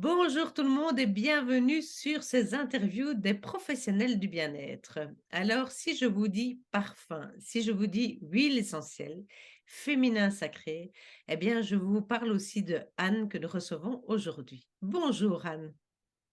Bonjour tout le monde et bienvenue sur ces interviews des professionnels du bien-être. Alors, si je vous dis parfum, si je vous dis huile essentielle, féminin sacré, eh bien, je vous parle aussi de Anne que nous recevons aujourd'hui. Bonjour Anne.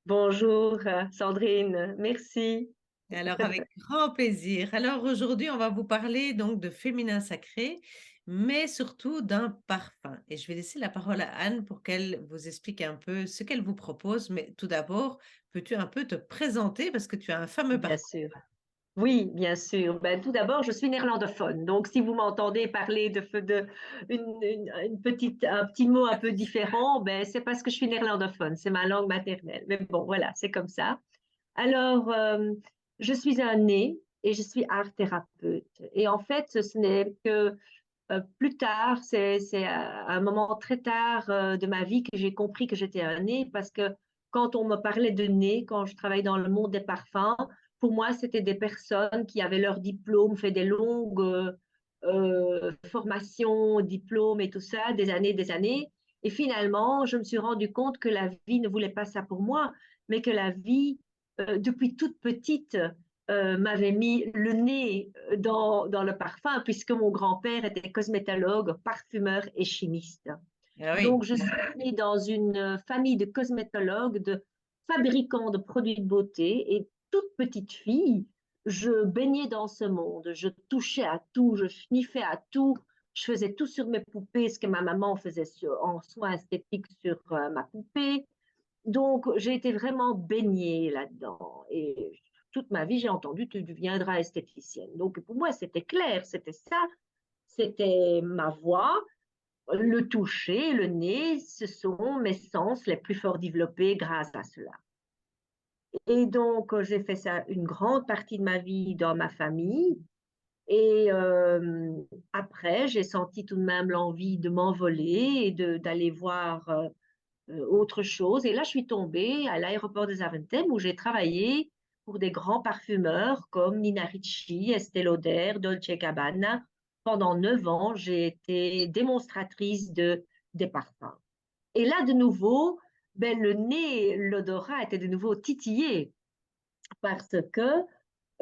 Bonjour Sandrine, merci. Alors, avec grand plaisir. Alors, aujourd'hui, on va vous parler donc de féminin sacré, mais surtout d'un parfum. Et je vais laisser la parole à Anne pour qu'elle vous explique un peu ce qu'elle vous propose. Mais tout d'abord, peux-tu un peu te présenter parce que tu as un fameux Bien parcours. sûr. Oui, bien sûr. Ben, tout d'abord, je suis néerlandophone. Donc, si vous m'entendez parler une petite, un petit mot un peu différent, ben, c'est parce que je suis néerlandophone. C'est ma langue maternelle. Mais bon, voilà, c'est comme ça. Alors, je suis un nez et je suis art thérapeute. Et en fait, ce n'est que plus tard, c'est à un moment très tard de ma vie que j'ai compris que j'étais un nez parce que quand on me parlait de nez, quand je travaillais dans le monde des parfums, pour moi, c'était des personnes qui avaient leur diplôme, fait des longues formations, diplômes et tout ça, des années, des années. Et finalement, je me suis rendu compte que la vie ne voulait pas ça pour moi, mais que la vie, depuis toute petite, m'avait mis le nez dans le parfum, puisque mon grand-père était cosmétologue, parfumeur et chimiste. Ah oui. Donc, je suis née dans une famille de cosmétologues, de fabricants de produits de beauté, et toute petite fille, je baignais dans ce monde. Je touchais à tout, je sniffais à tout, je faisais tout sur mes poupées, ce que ma maman faisait en soins esthétiques sur ma poupée. Donc, j'ai été vraiment baignée là-dedans. Et toute ma vie, j'ai entendu, tu deviendras esthéticienne. Donc, pour moi, c'était clair, c'était ça, c'était ma voix, le toucher, le nez, ce sont mes sens les plus fort développés grâce à cela. Et donc, j'ai fait ça une grande partie de ma vie dans ma famille. Et après, j'ai senti tout de même l'envie de m'envoler et d'aller voir autre chose. Et là, je suis tombée à l'aéroport de Zaventem où j'ai travaillé pour des grands parfumeurs comme Nina Ricci, Estée Lauder, Dolce Gabbana. Pendant 9 ans, j'ai été démonstratrice des parfums. Et là, de nouveau, ben, le nez, l'odorat était de nouveau titillé parce que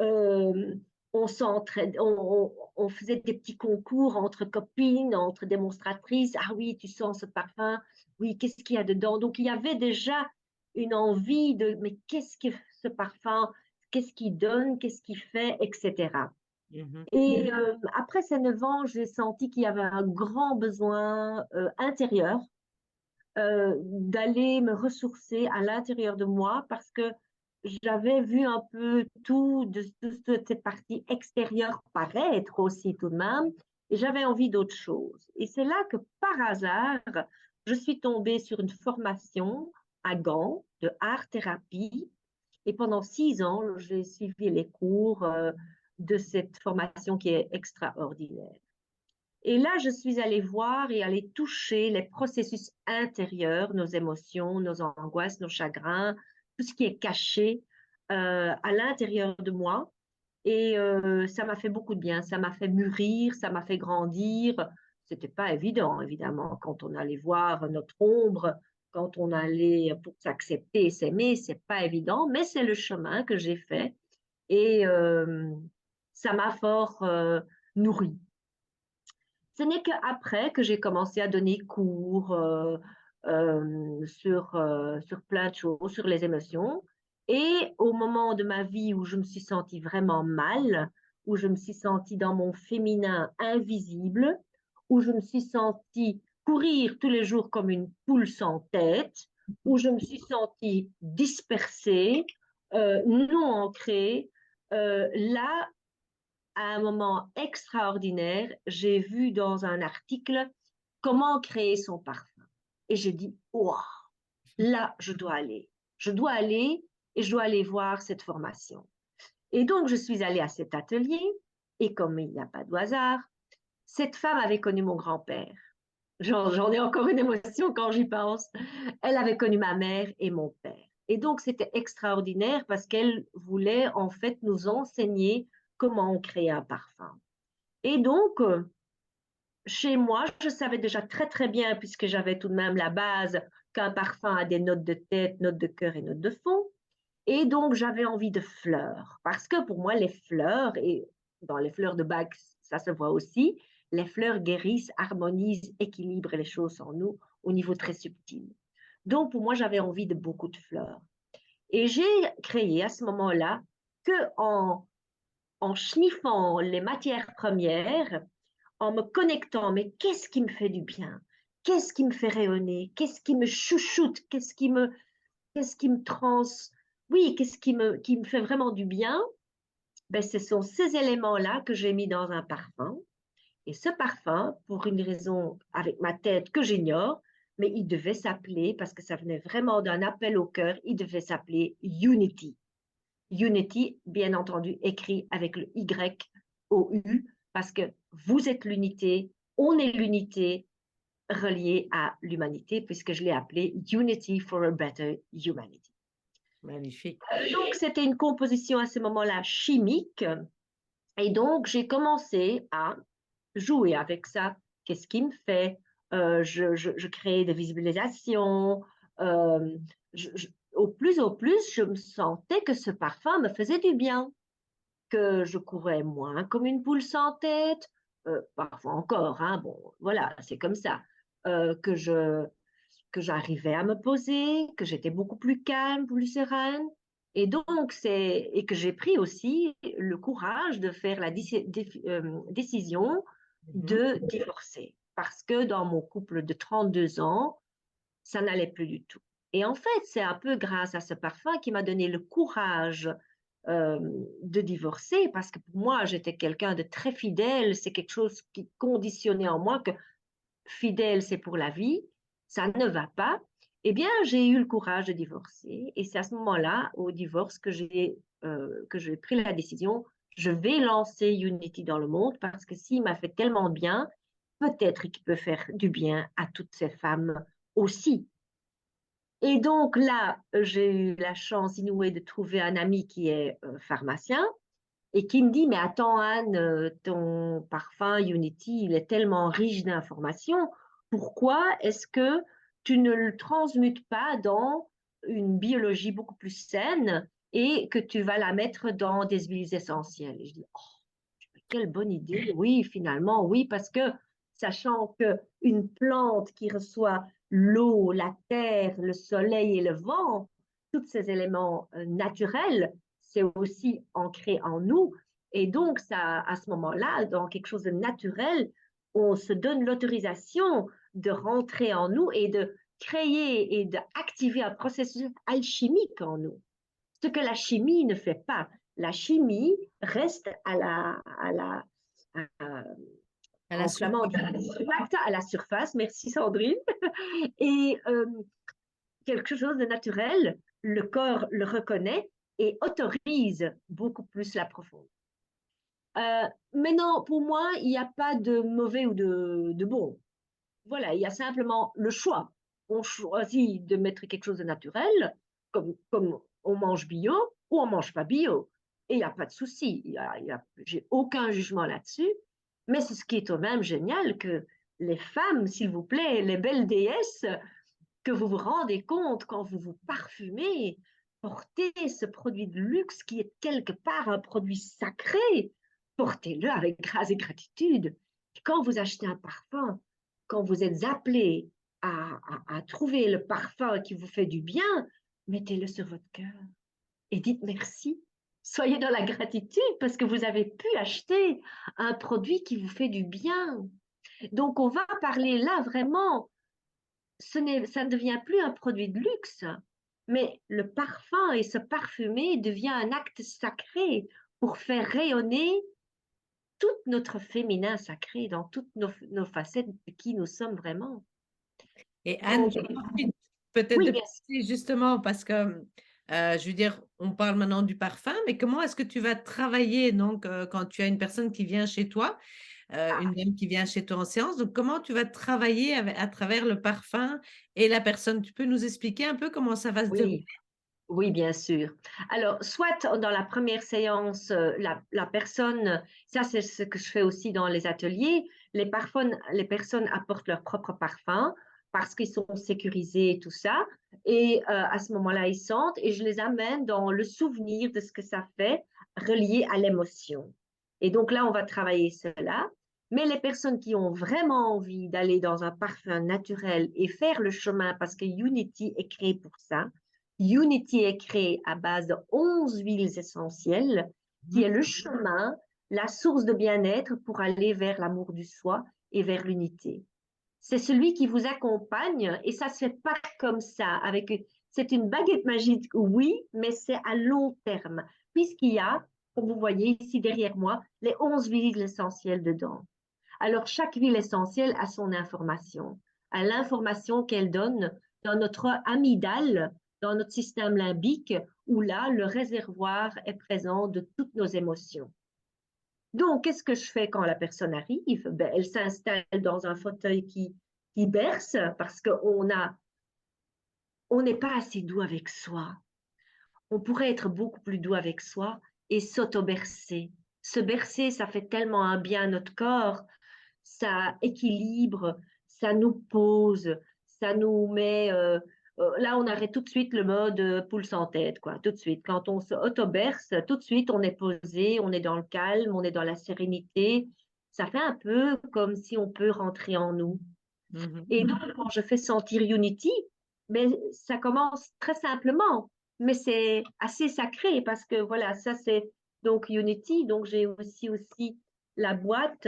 euh, on faisait des petits concours entre copines, entre démonstratrices. Ah oui, tu sens ce parfum. Oui, qu'est-ce qu'il y a dedans? Donc, il y avait déjà une envie de, mais qu'est-ce que ce parfum? Qu'est-ce qu'il donne? Qu'est-ce qu'il fait? Etc. Mhm. Et après ces 9 ans, j'ai senti qu'il y avait un grand besoin intérieur d'aller me ressourcer à l'intérieur de moi parce que j'avais vu un peu tout de cette partie extérieure paraître aussi tout de même et j'avais envie d'autre chose. Et c'est là que par hasard, je suis tombée sur une formation à Gand de art-thérapie et pendant 6 ans, j'ai suivi les cours de cette formation qui est extraordinaire. Et là, je suis allée voir et aller toucher les processus intérieurs, nos émotions, nos angoisses, nos chagrins, tout ce qui est caché à l'intérieur de moi. Et ça m'a fait beaucoup de bien. Ça m'a fait mûrir, ça m'a fait grandir. C'était pas évident, évidemment, quand on allait voir notre ombre, quand on allait pour s'accepter et s'aimer, c'est pas évident, mais c'est le chemin que j'ai fait et ça m'a fort nourri. Ce n'est qu'après que j'ai commencé à donner cours sur plein de choses, sur les émotions. Et au moment de ma vie où je me suis sentie vraiment mal, où je me suis sentie dans mon féminin invisible, où je me suis sentie courir tous les jours comme une poule sans tête, où je me suis sentie dispersée, non ancrée, là, à un moment extraordinaire, j'ai vu dans un article comment créer son parfum. Et j'ai dit, waouh, là, je dois aller. Je dois aller et je dois aller voir cette formation. Et donc, je suis allée à cet atelier et comme il n'y a pas de hasard, cette femme avait connu mon grand-père. J'en ai encore une émotion quand j'y pense. Elle avait connu ma mère et mon père. Et donc, c'était extraordinaire parce qu'elle voulait en fait nous enseigner comment on crée un parfum. Et donc, chez moi, je savais déjà très très bien, puisque j'avais tout de même la base qu'un parfum a des notes de tête, notes de cœur et notes de fond. Et donc, j'avais envie de fleurs, parce que pour moi, les fleurs, et dans les fleurs de bague, ça se voit aussi, les fleurs guérissent, harmonisent, équilibrent les choses en nous au niveau très subtil. Donc, pour moi, j'avais envie de beaucoup de fleurs. Et j'ai créé à ce moment-là que en schniffant les matières premières, en me connectant, mais qu'est-ce qui me fait du bien? Qu'est-ce qui me fait rayonner? Qu'est-ce qui me chouchoute? Qu'est-ce qui me trans... Oui, qui me fait vraiment du bien? Ben, ce sont ces éléments-là que j'ai mis dans un parfum. Et ce parfum, pour une raison avec ma tête que j'ignore, mais il devait s'appeler, parce que ça venait vraiment d'un appel au cœur, il devait s'appeler Unity. Unity, bien entendu, écrit avec le Y-O-U, parce que vous êtes l'unité, on est l'unité reliée à l'humanité, puisque je l'ai appelé Unity for a Better Humanity. Magnifique. Donc, c'était une composition à ce moment-là chimique. Et donc, j'ai commencé à jouer avec ça. Qu'est-ce qui me fait? Je crée des visualisations. Euh, au plus, je me sentais que ce parfum me faisait du bien, que je courais moins comme une poule sans tête, parfois encore, hein, bon, voilà, c'est comme ça, que que j'arrivais à me poser, que j'étais beaucoup plus calme, plus sereine. Et que j'ai pris aussi le courage de faire la décision Mhm. de divorcer. Parce que dans mon couple de 32 ans, ça n'allait plus du tout. Et en fait, c'est un peu grâce à ce parfum qui m'a donné le courage euh, de divorcer, parce que pour moi, j'étais quelqu'un de très fidèle. C'est quelque chose qui conditionnait en moi que fidèle, c'est pour la vie, ça ne va pas, eh bien, j'ai eu le courage de divorcer. Et c'est à ce moment-là, au divorce, que j'ai pris la décision, je vais lancer Unity dans le monde parce que s'il m'a fait tellement de bien, peut-être qu'il peut faire du bien à toutes ces femmes aussi. Et donc là, j'ai eu la chance inouïe de trouver un ami qui est pharmacien et qui me dit, mais attends Anne, ton parfum Unity, il est tellement riche d'informations. Pourquoi est-ce que tu ne le transmutes pas dans une biologie beaucoup plus saine et que tu vas la mettre dans des huiles essentielles? Et je dis, oh, quelle bonne idée. Oui, finalement, oui, parce que sachant qu'une plante qui reçoit l'eau, la terre, le soleil et le vent, tous ces éléments naturels, c'est aussi ancré en nous. Et donc, ça, à ce moment-là, dans quelque chose de naturel, on se donne l'autorisation de rentrer en nous et de créer et d'activer un processus alchimique en nous. Ce que la chimie ne fait pas. La chimie reste à- À la en soupe. flamand, on dit à la surface. Merci Sandrine. Et quelque chose de naturel, le corps le reconnaît et autorise beaucoup plus la profondeur. Mais non, pour moi, il n'y a pas de mauvais ou de bon. Voilà, il y a simplement le choix. On choisit de mettre quelque chose de naturel, comme on mange bio, ou on mange pas bio. Et il n'y a pas de souci. J'ai aucun jugement là-dessus. Mais c'est ce qui est tout de même génial que les femmes, s'il vous plaît, les belles déesses, que vous vous rendez compte quand vous vous parfumez, portez ce produit de luxe qui est quelque part un produit sacré, portez-le avec grâce et gratitude. Quand vous achetez un parfum, quand vous êtes appelé à trouver le parfum qui vous fait du bien, mettez-le sur votre cœur et dites merci. Soyez dans la gratitude parce que vous avez pu acheter un produit qui vous fait du bien. Donc, on va parler là vraiment, ça ne devient plus un produit de luxe, mais le parfum et se parfumer devient un acte sacré pour faire rayonner tout notre féminin sacré dans toutes nos facettes de qui nous sommes vraiment. Et Anne, Donc, je profite peut-être oui, de bien sûr. passer justement parce que, je veux dire, on parle maintenant du parfum, mais comment est-ce que tu vas travailler donc quand tu as une personne qui vient chez toi, une dame qui vient chez toi en séance, donc comment tu vas travailler à travers le parfum et la personne? Tu peux nous expliquer un peu comment ça va se dérouler? Oui, oui, bien sûr. Alors, soit dans la première séance, la personne, ça c'est ce que je fais aussi dans les ateliers, les personnes apportent leur propre parfum. parce qu'ils sont sécurisés et tout ça. Et à ce moment-là, ils sentent et je les amène dans le souvenir de ce que ça fait relié à l'émotion. Et donc là, on va travailler cela. Mais les personnes qui ont vraiment envie d'aller dans un parfum naturel et faire le chemin, parce que Unity est créé pour ça, Unity est créé à base de 11 huiles essentielles, qui est le chemin, la source de bien-être pour aller vers l'amour du soi et vers l'unité. C'est celui qui vous accompagne et ça ne se fait pas comme ça. C'est une baguette magique, oui, mais c'est à long terme, puisqu'il y a, comme vous voyez ici derrière moi, les 11 huiles essentielles dedans. Alors, chaque huile essentielle a son information, a l'information qu'elle donne dans notre amygdale, dans notre système limbique, où là, le réservoir est présent de toutes nos émotions. Donc, qu'est-ce que je fais quand la personne arrive? Ben, elle s'installe dans un fauteuil qui berce parce on n'est pas assez doux avec soi. On pourrait être beaucoup plus doux avec soi et s'auto-bercer. Se bercer, ça fait tellement un bien à notre corps, ça équilibre, ça nous pose, ça nous met. Là, on arrête tout de suite le mode poule sans tête, quoi. Tout de suite. Quand on se auto-berce, tout de suite, on est posé, on est dans le calme, on est dans la sérénité. Ça fait un peu comme si on peut rentrer en nous. Et donc, quand je fais sentir Unity, mais ça commence très simplement, mais c'est assez sacré parce que voilà, ça c'est donc Unity. Donc, j'ai aussi la boîte.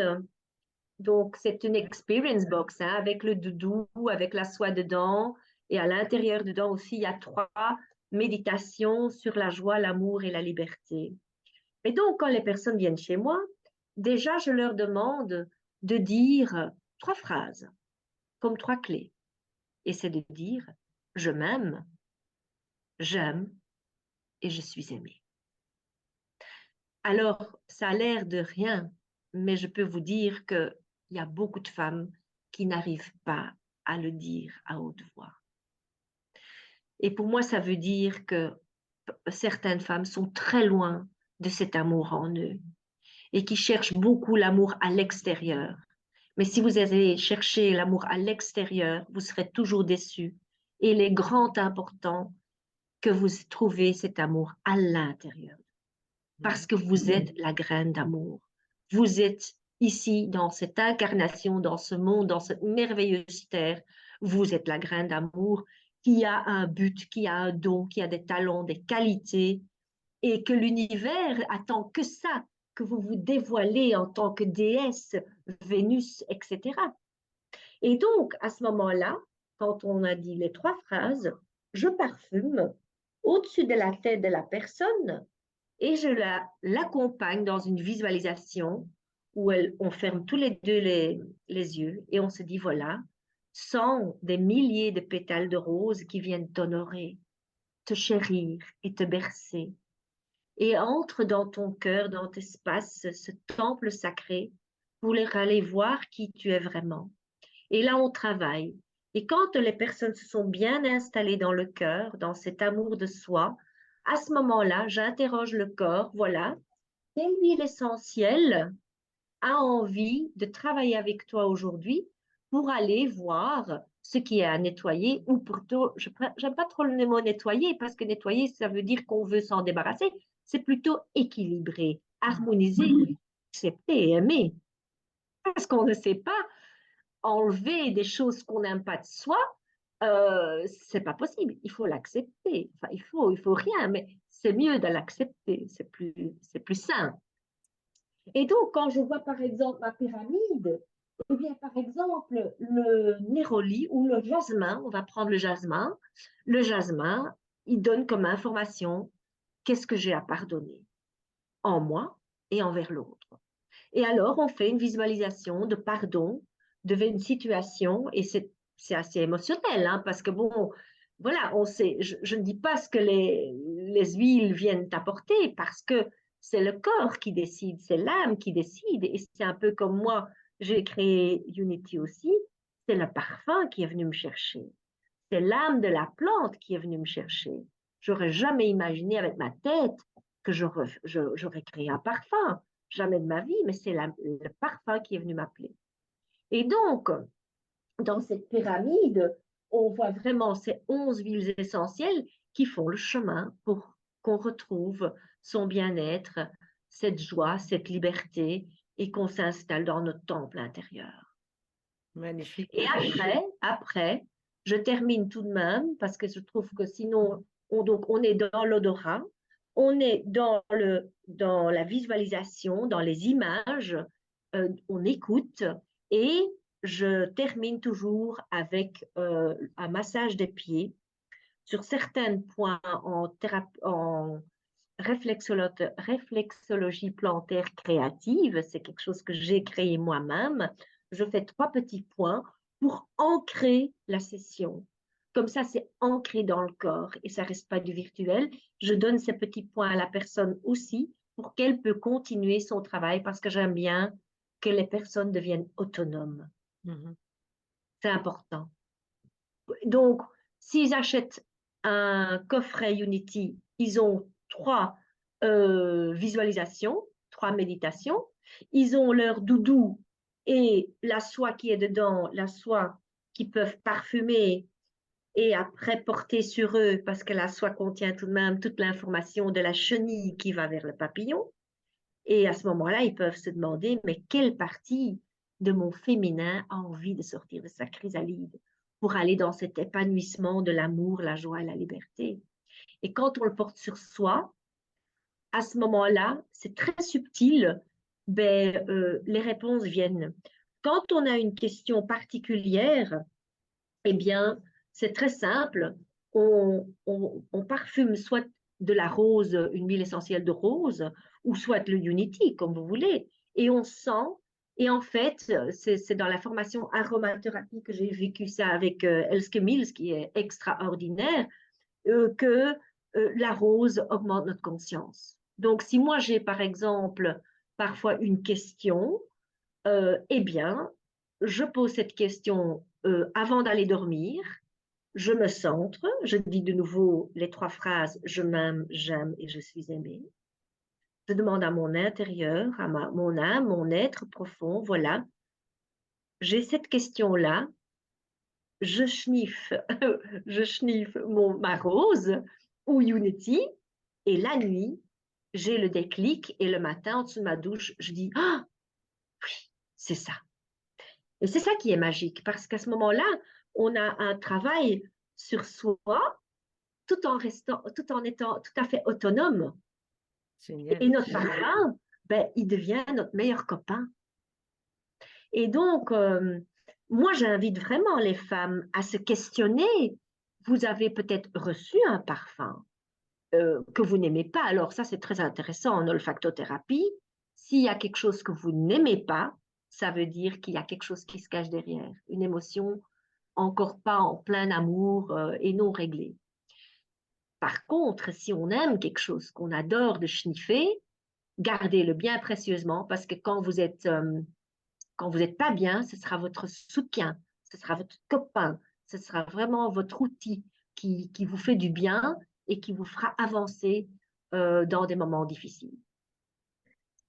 Donc, c'est une experience box hein, avec le doudou, avec la soie dedans. Et à l'intérieur dedans aussi, il y a 3 méditations sur la joie, l'amour et la liberté. Et donc, quand les personnes viennent chez moi, déjà, je leur demande de dire 3 phrases, comme 3 clés. Et c'est de dire, je m'aime, j'aime et je suis aimée. Alors, ça a l'air de rien, mais je peux vous dire qu'il y a beaucoup de femmes qui n'arrivent pas à le dire à haute voix. Et pour moi, ça veut dire que certaines femmes sont très loin de cet amour en eux et qui cherchent beaucoup l'amour à l'extérieur. Mais si vous allez chercher l'amour à l'extérieur, vous serez toujours déçus. Et il est grand important que vous trouvez cet amour à l'intérieur. Parce que vous êtes la graine d'amour. Vous êtes ici dans cette incarnation, dans ce monde, dans cette merveilleuse terre. Vous êtes la graine d'amour qui a un but, qui a un don, qui a des talents, des qualités et que l'univers attend que ça, que vous vous dévoilez en tant que déesse, Vénus, etc. Et donc, à ce moment-là, quand on a dit les 3 phrases, je parfume au-dessus de la tête de la personne et je l'accompagne dans une visualisation où on ferme tous les deux les yeux et on se dit, voilà, sens des milliers de pétales de roses qui viennent t'honorer, te chérir et te bercer. Et entre dans ton cœur, dans tes espaces, ce temple sacré pour aller voir qui tu es vraiment. Et là, on travaille. Et quand les personnes se sont bien installées dans le cœur, dans cet amour de soi, à ce moment-là, j'interroge le corps, voilà, quelle huile essentielle a envie de travailler avec toi aujourd'hui pour aller voir ce qui est à nettoyer ou plutôt, j'aime pas trop le mot nettoyer parce que nettoyer, ça veut dire qu'on veut s'en débarrasser. C'est plutôt équilibrer, harmoniser, accepter et aimer. Parce qu'on ne sait pas enlever des choses qu'on n'aime pas de soi, c'est pas possible. Il faut l'accepter. Enfin, il faut rien, mais c'est mieux de l'accepter. C'est plus sain. Et donc, quand je vois par exemple ma pyramide, ou bien par exemple le néroli ou le jasmin, on va prendre le jasmin. Le jasmin, il donne comme information qu'est-ce que j'ai à pardonner en moi et envers l'autre. Et alors, on fait une visualisation de pardon devant une situation et c'est assez émotionnel hein, parce que bon, voilà, on sait, je ne dis pas ce que les huiles viennent apporter parce que c'est le corps qui décide, c'est l'âme qui décide et c'est un peu comme moi, j'ai créé Unity aussi, c'est le parfum qui est venu me chercher, c'est l'âme de la plante qui est venue me chercher. J'aurais jamais imaginé avec ma tête que j'aurais créé un parfum, jamais de ma vie, mais c'est le parfum qui est venu m'appeler. Et donc, dans cette pyramide, on voit vraiment ces 11 huiles essentielles qui font le chemin pour qu'on retrouve son bien-être, cette joie, cette liberté et qu'on s'installe dans notre temple intérieur. Magnifique. Et après, je termine tout de même parce que je trouve que sinon, on est dans l'odorat, on est dans la visualisation, dans les images, on écoute et je termine toujours avec un massage des pieds sur certains points en réflexologie plantaire créative. C'est quelque chose que j'ai créé moi-même. Je fais 3 petits points pour ancrer la session. Comme ça, c'est ancré dans le corps et ça ne reste pas du virtuel. Je donne ces petits points à la personne aussi pour qu'elle peut continuer son travail parce que j'aime bien que les personnes deviennent autonomes. Mhm. C'est important. Donc, s'ils achètent un coffret Unity, ils ont 3 visualisations, 3 méditations. Ils ont leur doudou et la soie qui est dedans, la soie qu'ils peuvent parfumer et après porter sur eux parce que la soie contient tout de même toute l'information de la chenille qui va vers le papillon. Et à ce moment-là, ils peuvent se demander, mais quelle partie de mon féminin a envie de sortir de sa chrysalide pour aller dans cet épanouissement de l'amour, la joie et la liberté. Et quand on le porte sur soi, à ce moment-là, c'est très subtil, les réponses viennent. Quand on a une question particulière, eh bien, c'est très simple. On parfume soit de la rose, une huile essentielle de rose, ou soit le Unity, comme vous voulez. Et on sent, et en fait, c'est dans la formation aromathérapie que j'ai vécu ça avec Elske Mills, qui est extraordinaire, que la rose augmente notre conscience. Donc, si moi j'ai par exemple parfois une question, eh bien, je pose cette question avant d'aller dormir. Je me centre, je dis de nouveau les 3 phrases, je m'aime, j'aime et je suis aimée. Je demande à mon intérieur, à mon âme, mon être profond, voilà, j'ai cette question-là, je schniffe, je schniffe ma rose ou Unity, et la nuit, j'ai le déclic et le matin, en dessous de ma douche, je dis, ah, oui, c'est ça. Et c'est ça qui est magique, parce qu'à ce moment-là, on a un travail sur soi tout en étant tout à fait autonome. Et Génial. notre parfum, il devient notre meilleur copain. Et donc, moi, j'invite vraiment les femmes à se questionner. Vous avez peut-être reçu un parfum que vous n'aimez pas. Alors ça, c'est très intéressant en olfactothérapie. S'il y a quelque chose que vous n'aimez pas, ça veut dire qu'il y a quelque chose qui se cache derrière, une émotion encore pas en plein amour et non réglée. Par contre, si on aime quelque chose qu'on adore de sniffer, gardez-le bien précieusement parce que quand vous êtes pas bien, ce sera votre soutien, ce sera votre copain, ce sera vraiment votre outil qui vous fait du bien et qui vous fera avancer dans des moments difficiles.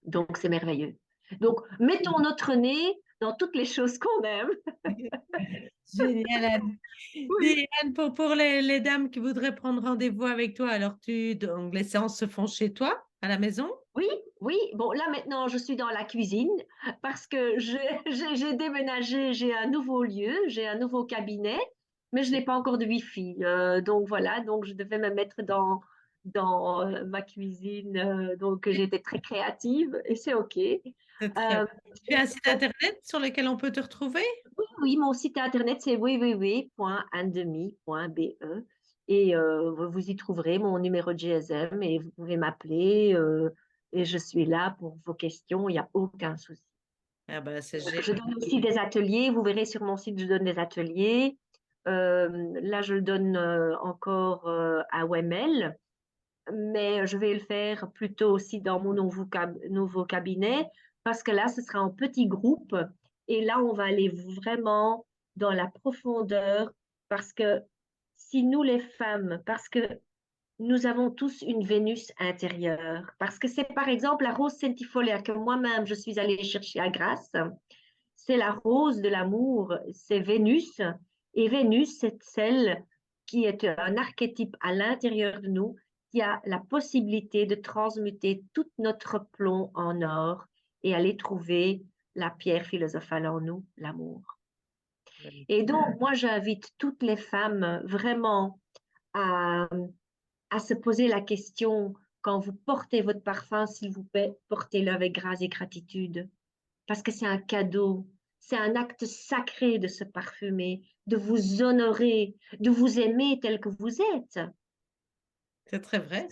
Donc, c'est merveilleux. Donc, mettons notre nez dans toutes les choses qu'on aime. Génial, Anne. Oui. Dis, Anne, pour les dames qui voudraient prendre rendez-vous avec toi, alors donc les séances se font chez toi, à la maison? Oui, oui. Bon, là maintenant, je suis dans la cuisine parce que j'ai déménagé, j'ai un nouveau lieu, j'ai un nouveau cabinet, mais je n'ai pas encore de Wi-Fi. Donc voilà, donc je devais me mettre dans ma cuisine. Donc j'étais très créative et c'est OK. C'est très Euh, bien. Tu as un site donc, internet sur lequel on peut te retrouver? oui, oui, mon site internet c'est www.andemi.be et vous y trouverez mon numéro de GSM et vous pouvez m'appeler et je suis là pour vos questions, il n'y a aucun souci. Ah ben, c'est Je génial. donne aussi des ateliers, vous verrez sur mon site, je donne des ateliers. Là, je le donne encore à Wemel, mais je vais le faire plutôt aussi dans mon nouveau cabinet parce que là, ce sera en petit groupe et là, on va aller vraiment dans la profondeur parce que si nous, les femmes, parce que nous avons tous une Vénus intérieure, parce que c'est par exemple la rose centifolia que moi-même, je suis allée chercher à Grasse. c'est la rose de l'amour, c'est Vénus. Et Vénus, c'est celle qui est un archétype à l'intérieur de nous, qui a la possibilité de transmuter tout notre plomb en or et aller trouver la pierre philosophale en nous, l'amour. Et donc, moi, j'invite toutes les femmes vraiment à, à se poser la question, quand vous portez votre parfum, s'il vous plaît, portez-le avec grâce et gratitude, parce que c'est un cadeau, c'est un acte sacré de se parfumer, de vous honorer, de vous aimer tel que vous êtes. C'est très vrai.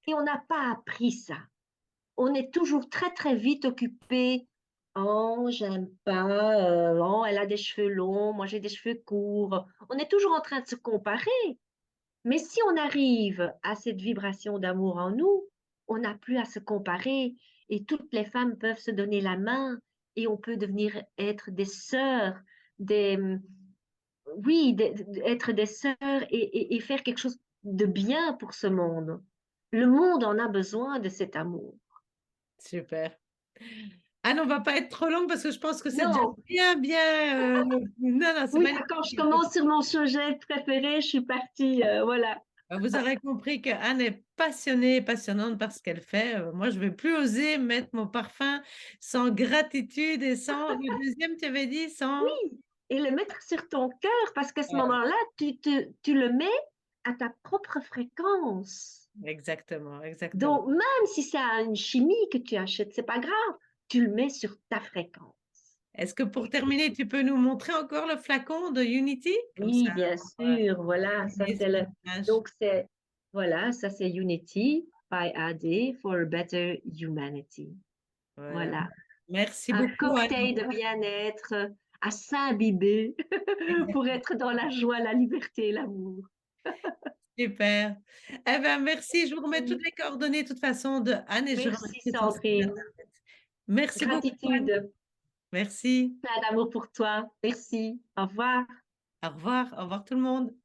Et on n'a pas appris ça. On est toujours très, très vite occupé. Oh, j'aime pas. Oh, elle a des cheveux longs, moi j'ai des cheveux courts. On est toujours en train de se comparer. Mais si on arrive à cette vibration d'amour en nous, on n'a plus à se comparer et toutes les femmes peuvent se donner la main et on peut devenir être des sœurs, des, oui, être des sœurs et faire quelque chose de bien pour ce monde. Le monde en a besoin de cet amour. Super. Anne, on va pas être trop longue parce que je pense que c'est déjà Non, bien, bien. Non, non, c'est oui, magnifique. quand je commence sur mon sujet préféré, je suis partie, voilà. Vous aurez compris que Anne est passionnée, passionnante par ce qu'elle fait. Moi, je vais plus oser mettre mon parfum sans gratitude et sans. Le deuxième, tu avais dit sans. Et le mettre sur ton cœur, parce qu'à ce Ouais, moment-là, tu le mets à ta propre fréquence. exactement, exactement. Donc, même si c'est une chimie que tu achètes, c'est pas grave, tu le mets sur ta fréquence. Est-ce que pour terminer, tu peux nous montrer encore le flacon de Unity? Comme ça, Oui, bien on va sûr, voilà, ça terminer c'est sur le. une image. Donc, voilà, ça c'est Unity by AD for a Better Humanity. Voilà. Voilà, Merci un beaucoup, Anne. cocktail de bien-être à s'imbiber pour Exact. être dans la joie, la liberté et l'amour. Super. Eh ben, merci. Je vous remets toutes les coordonnées, de toute façon, de Anne et je Merci remettrai son site Sandrine. internet. Merci beaucoup, Anne. Gratitude, Merci. plein d'amour pour toi. Merci. Au revoir. Au revoir. Au revoir tout le monde.